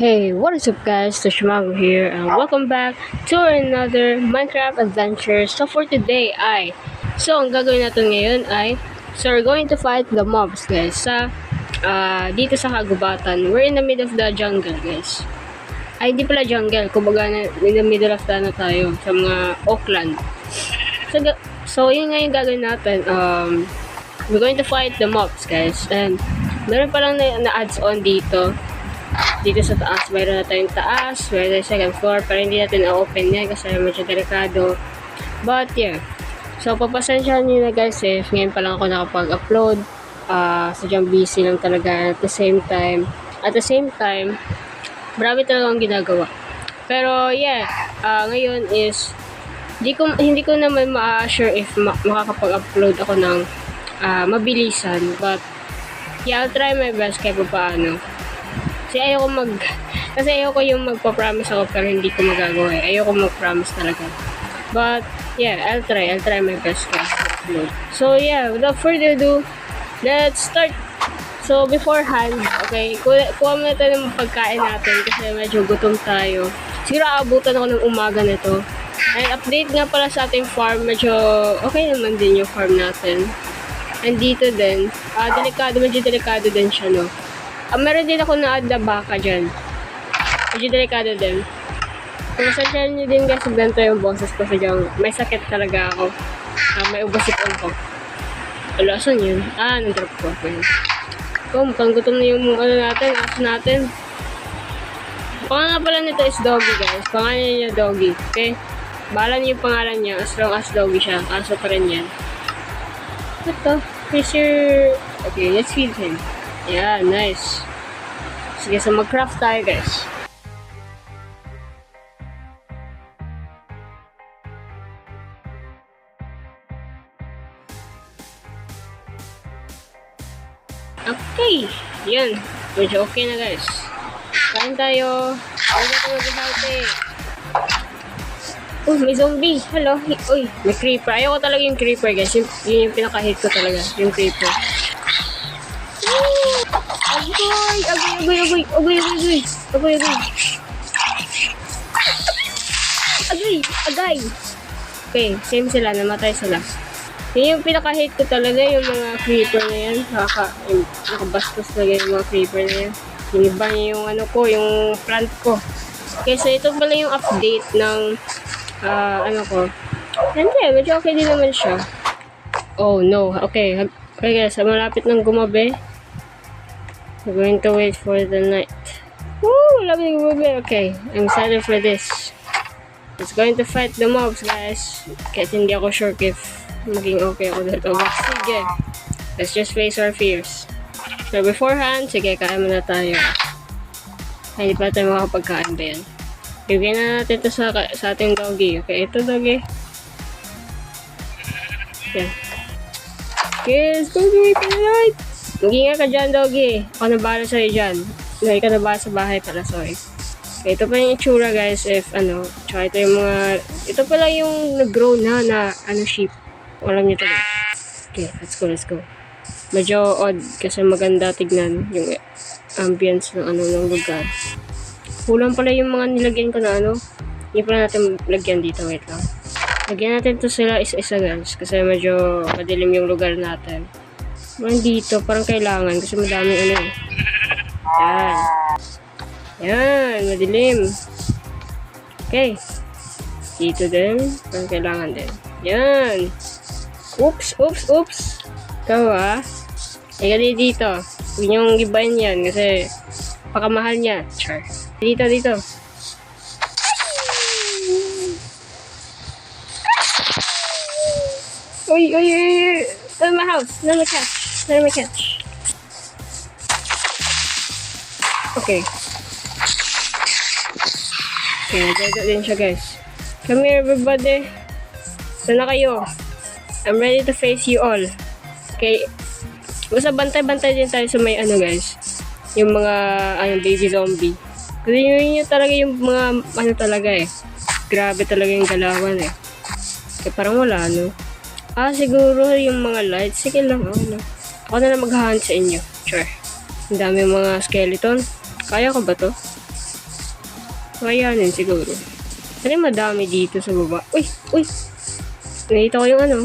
Hey, what is up guys? Toshimago here and welcome back to another Minecraft adventure. So for today ang gagawin natin ngayon we're going to fight the mobs guys dito sa kagubatan. We're in the middle of the jungle guys. Hindi pala jungle, kumbaga in the middle of the tayo sa mga Oakland. So yun nga yung gagawin natin. We're going to fight the mobs guys, and meron palang na adds on dito sa taas. Mayroon na tayong taas, mayroon na second floor, pero hindi natin na-open yan kasi medyo delikado. But yeah, so papasensyahan nyo na guys ngayon pa lang ako nakapag-upload. Sadyang busy lang talaga at the same time marami talaga akong ginagawa. Pero yeah, ngayon is hindi ko naman ma-assure if makakapag-upload ako ng mabilisan, but yeah, I'll try my best kahit paano. Kasi ayoko yung magpa-promise ako pero hindi ko magagawa. Ayoko mag-promise talaga. But yeah, I'll try my best to upload. So yeah, without further ado, let's start. So beforehand, okay, kuha muna tayo ng pagkain natin kasi medyo gutom tayo. Siguro aabutan ako ng umaga nito. And update nga pala sa ating farm, medyo okay naman din yung farm natin. And dito din, medyo delikado din siya, no? Meron din ako na-add na baka dyan. Medyo delikado din. Kung masasyahan nyo din guys, ganito yung boses ko. Sadyang may sakit talaga ako. May ubasipon ko. Wala, saan yun? Nandrop ko. Mukhang gutom na yung aso natin. Pangalan nga pala nito is Doggy guys. Pangalan niya Doggy. Okay? Bahala niyo yung pangalan niya as long as Doggy siya. Aso pa rin yan. Ito. Okay, let's feed him. Yeah, nice. Sige, so mag-craft tayo guys. Okay, yun. Medyo okay na guys. Kain tayo. Huwag natin mag-healthy. May zombie. Hello. Uy, may creeper. Ayoko talaga yung creeper guys. Yun yung pinaka-hate ko talaga. Yung creeper. Agay. Okay, same sila, namatay sila. Yun yung pinaka-hate ko talaga, yung mga creeper na yan. Nakabastos talaga yung mga creeper na yan. Hiniba niya yung yung plant ko. Okay, so ito pala yung update ng Hindi, medyo okay din naman siya. Oh no, okay guys, malapit ng gumabi. We're going to wait for the night. Woo! Love the movie. Okay, I'm excited for this. It's going to fight the mobs, guys. Kahit hindi ako sure if maging okay ako dito. But sige, let's just face our fears. So beforehand, sige, kain muna tayo. Hindi pa tayo makapagkain ba yan? Bigyan na natin ito sa ating doggy. Okay, ito doggy. Yeah. Okay, let's go to it tonight. Mag-ingat ka dyan, doggy. Ako na bahala sa'yo dyan. Ikaw na bahala sa bahay pala, sorry. Okay, ito pa yung itsura, guys, tsaka ito yung ito pala yung nag-grow na sheep. Alam nyo ito, guys. Okay, let's go. Medyo odd, kasi maganda tignan yung ambience ng lugar. Kulang pala yung mga nilagyan ko na hindi pala natin lagyan dito, wait lang. Lagyan natin ito sila isa-isa, guys, kasi medyo madilim yung lugar natin. Dito, parang kailangan kasi madaming Yan, madilim. Okay. Dito din, parang kailangan din. Yan. Oops. Ikaw Ika dito. Huwag niyong gibahin yan kasi pakamahal niya. Char. Dito. Uy. Let my house. Let me catch. Okay, dito din siya guys. Come here everybody. Sana kayo. I'm ready to face you all. Okay. Basta bantay din tayo sa may guys. Yung mga baby zombie. Kasi yun talaga yung mga talaga Grabe talaga yung galawan Kaya parang wala siguro yung mga lights. Sige lang, ako na lang mag-hunt sa inyo. Sure. Ang dami mga skeleton. Kaya ko ba to? Kayanin siguro. Ano madami dito sa baba? Uy! Uy! Nakita ko yung ano.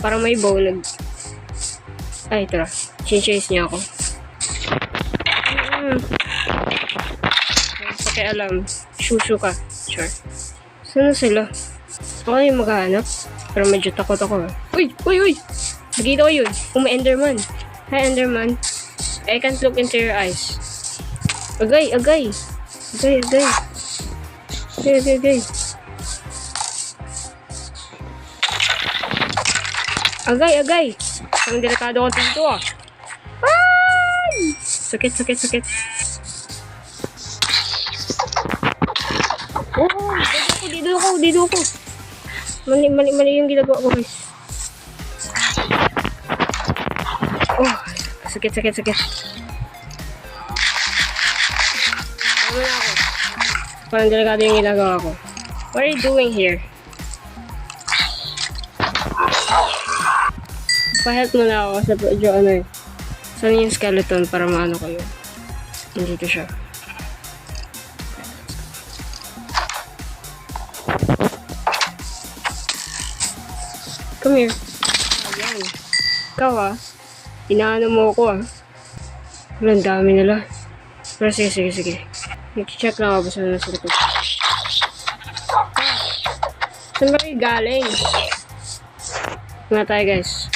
Parang may bow Ay, tara. Chase niya ako. Pakialam. Shushu ka. Sure. Saan na sila? Ako na yung maghahanap. Pero medyo takot ako. Uy! Uy! Uy! Nakita ko yun. Enderman. Hi, Enderman. I can't look into your eyes. Agay! Agay! Agay! Agay! Agay! Agay! Agay! Agay! Agay! Ang delikado ko dito ah. Ay! Sakit! Sakit! Sakit! Oh! Dito ako! Dito ako! Mali yung ginagawa ko guys. Oh! Sakit! Sakit! Sakit! Tama na ako. Parang delikado yung ginagawa ko. What are you doing here? Pa-help mo na ako sa project ano eh. Saan yung skeleton para maano kayo? Nandito siya. Come here. Ayan. Ikaw ah. Inaano mo ako ah. Ang dami nila. Pero sige, sige, sige. Nag-check lang ako sa nasa likod. Saan ba kayo galing? Nga tayo guys.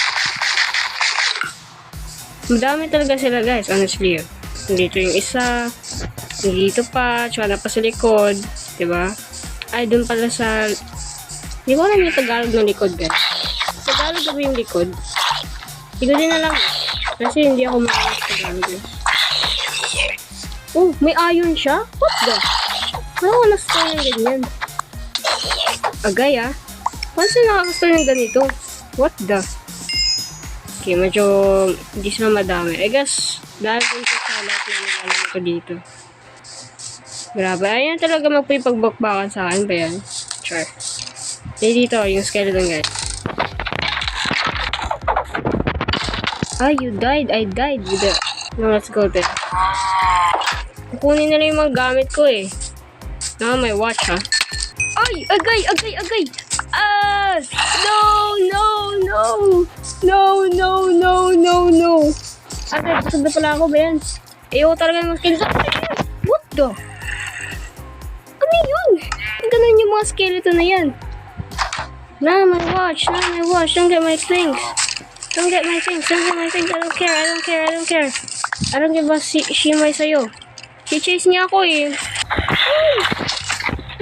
Madami talaga sila guys, honestly. Nandito yung isa. Nandito pa. Tsaka na pa sa likod. Diba? Ay, dun pala sa... Hindi ko alam yung Tagalog ng likod guys. Tagalog ba yung likod? Hindi ko din alam. Kasi hindi ako makakas Tagalog guys. Oh, may iron siya? What the? Parang wala store ng ganyan. Agay ah. Paano siya nakakastore ng ganito? What the? Okay, medyo hindi sila madami. I guess, dahil dun sa salat na nilalagay ko dito. Grabe. Ayan talaga magpipagbakbakan sa akin ba yan? Sure. Dito, yung skeleton guys. Ah, you died. I died with the... No, let's go there. Kukunin nila yung mga gamit ko eh. May watch ha. Ay! Agay! Agay! Agay! Ah! No! No! No! No! No! No! No! No! Agay! Pasod na pala ako ba yan? Ayoko talaga ng mga skeleton. What the? Ano yun? Ganun yung mga skeleton na yan. Nah, my watch. Nah, my watch. Don't get my things. Don't get my things. Don't get my things. I don't care. I don't care. I don't care. I don't give a shimay sa'yo. Si-chase niya ako eh.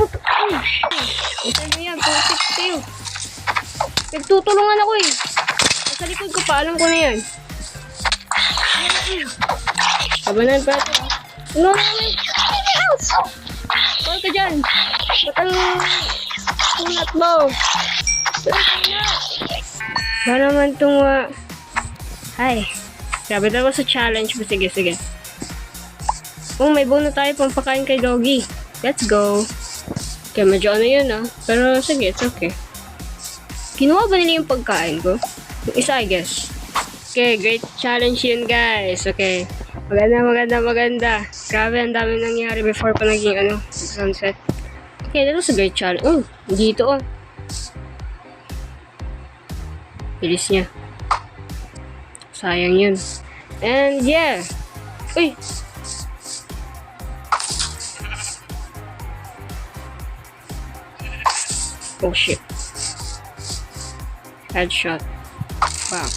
Ay! Ito nyo yan. Putik kayo. Nagtutulungan ako eh. Sa likod ko pa. Alam ko na yan. Kabanan pa ito. No, no, no. Call ka dyan. Ba't ang kunat mo? Ba naman itong Ay. Grabe na ako sa challenge mo. Sige, sige. Oh, may bow na tayo pampakain kay Doggy. Let's go. Okay, medyo ano yun ah. Pero sige, it's okay. Kinuha ba nila yung pagkain ko? Yung isa, I guess. Okay, great challenge yun guys. Okay. Maganda, maganda, maganda. Grabe, ang dami nangyari before pa naging sunset. Okay, that was a great challenge. Oh, dito oh. Bilis niya. Sayang yun. And yeah. Uy! Oh shit. Headshot. Back.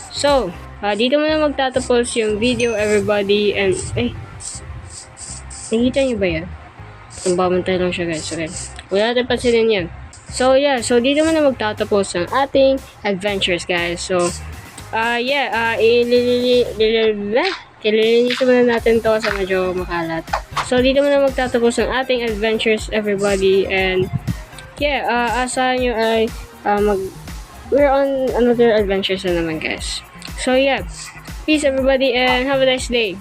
So, dito muna magtatapos yung video everybody and nakita nyo ba yan? Ang bamantay lang siya guys. Okay. Wala natin pansinin yan. So yeah, so dito muna magtatapos ang ating adventures guys. So, ililinisin muna natin to sa medyo makalat. So dito muna magtatapos ang ating adventures everybody and yeah, asahan nyo ay we're on another adventures na naman guys. So yeah, peace everybody and have a nice day.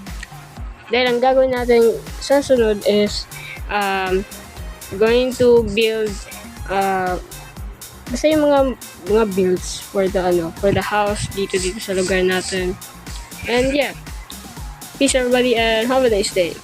Dahil ang gagawin natin sa sunod is going to build basta yung mga builds for the house dito sa lugar natin. And yeah, peace everybody and have a nice day.